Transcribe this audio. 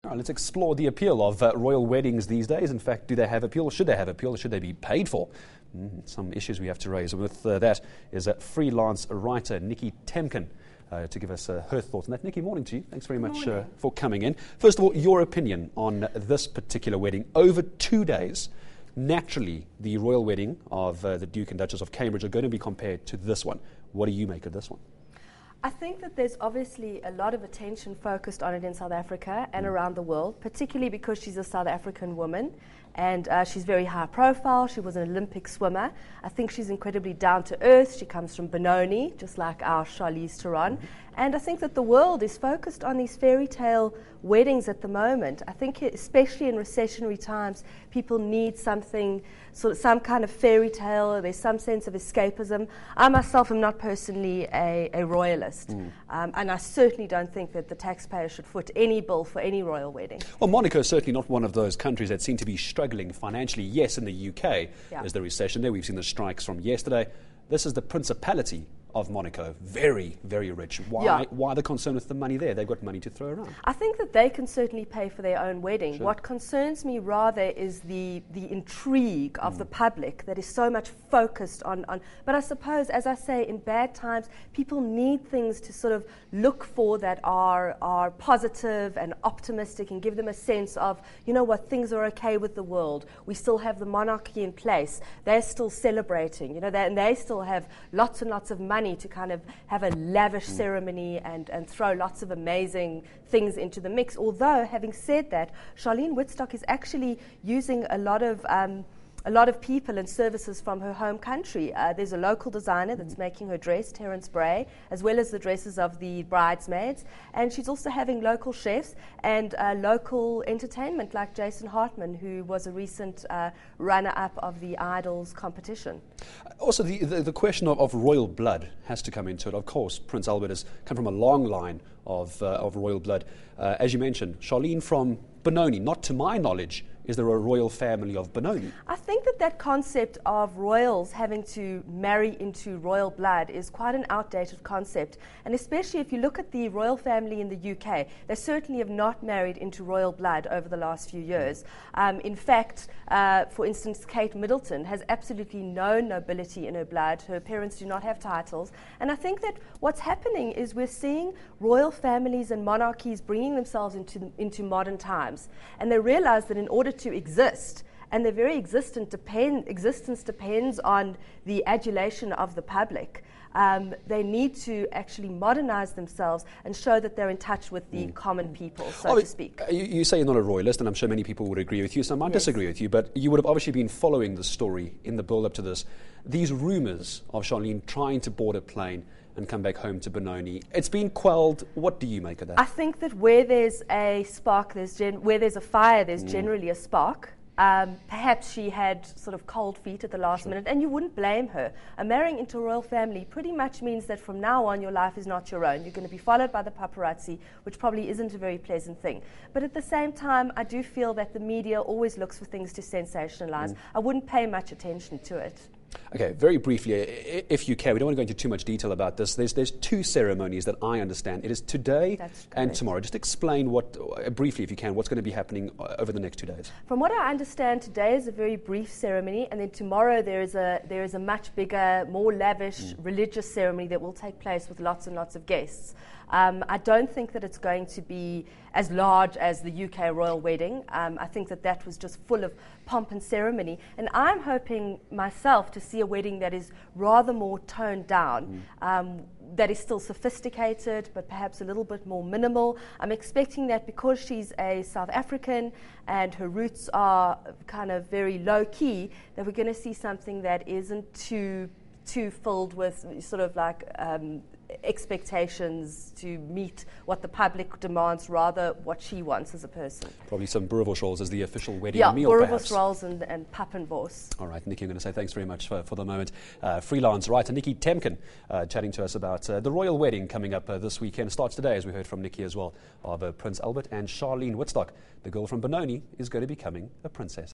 All right, let's explore the appeal of royal weddings these days. In fact, do they have appeal? Should they have appeal? Should they be paid for? Some issues we have to raise. With that is a freelance writer, Nikki Temkin, to give us her thoughts on that. Nikki, morning to you. Thanks very much for coming in. First of all, your opinion on this particular wedding. Over 2 days, naturally, the royal wedding of the Duke and Duchess of Cambridge are going to be compared to this one. What do you make of this one? I think that there's obviously a lot of attention focused on it in South Africa and around the world, particularly because she's a South African woman and she's very high profile. She was an Olympic swimmer. I think she's incredibly down to earth. She comes from Benoni, just like our Charlize Theron. And I think that the world is focused on these fairy tale weddings at the moment. I think especially in recessionary times, people need something, some kind of fairy tale. There's some sense of escapism. I myself am not personally a royalist, and I certainly don't think that the taxpayer should foot any bill for any royal wedding. Well, Monaco is certainly not one of those countries that seem to be struggling financially. Yes, in the UK, there's the recession there. We've seen the strikes from yesterday. This is the Principality of Monaco, very, very rich. Why the concern with the money there? They've got money to throw around. I think that they can certainly pay for their own wedding. Sure. What concerns me rather is the intrigue of the public that is so much focused on. But I suppose, as I say, in bad times, people need things to sort of look for that are positive and optimistic and give them a sense of, you know what, things are okay with the world. We still have the monarchy in place. They're still celebrating, you know, and they still have lots and lots of money to kind of have a lavish ceremony and throw lots of amazing things into the mix. Although, having said that, Charlene Woodstock is actually using a lot of people and services from her home country. There's a local designer that's making her dress, Terence Bray, as well as the dresses of the bridesmaids. And she's also having local chefs and local entertainment like Jason Hartman, who was a recent runner-up of the Idols competition. Also, the question of royal blood has to come into it. Of course, Prince Albert has come from a long line of royal blood. As you mentioned, Charlene from Benoni, not to my knowledge, is there a royal family of Benoni? I think that concept of royals having to marry into royal blood is quite an outdated concept. And especially if you look at the royal family in the UK, they certainly have not married into royal blood over the last few years. In fact, for instance, Kate Middleton has absolutely no nobility in her blood. Her parents do not have titles. And I think that what's happening is we're seeing royal families and monarchies bringing themselves into modern times. And they realize that in order to exist, and their very existence depends on the adulation of the public. They need to actually modernize themselves and show that they're in touch with the common people, so to speak. You say you're not a royalist, and I'm sure many people would agree with you, some might disagree with you, but you would have obviously been following the story in the build-up to this. These rumors of Charlene trying to board a plane and come back home to Benoni, it's been quelled. What do you make of that? I think that where there's a spark, where there's a fire, there's generally a spark. Perhaps she had sort of cold feet at the last minute, and you wouldn't blame her. Marrying into a royal family pretty much means that from now on your life is not your own. You're going to be followed by the paparazzi, which probably isn't a very pleasant thing. But at the same time, I do feel that the media always looks for things to sensationalize. I wouldn't pay much attention to it. Okay, very briefly, if you care, we don't want to go into too much detail about this. There's two ceremonies that I understand. It is today and tomorrow. Just explain briefly, if you can, what's going to be happening over the next 2 days. From what I understand, today is a very brief ceremony, and then tomorrow there is a much bigger, more lavish religious ceremony that will take place with lots and lots of guests. I don't think that it's going to be as large as the UK royal wedding. I think that was just full of pomp and ceremony. And I'm hoping myself to see a wedding that is rather more toned down, that is still sophisticated, but perhaps a little bit more minimal. I'm expecting that because she's a South African and her roots are kind of very low-key, that we're going to see something that isn't too filled with sort of like expectations to meet what the public demands, rather what she wants as a person. Probably some boerewors rolls as the official wedding meal, boerewors rolls and pappenbos. All right, Nikki, I'm going to say thanks very much for the moment. Freelance writer Nikki Temkin chatting to us about the royal wedding coming up this weekend. It starts today, as we heard from Nikki as well, of Prince Albert and Charlene Woodstock. The girl from Benoni is going to be becoming a princess.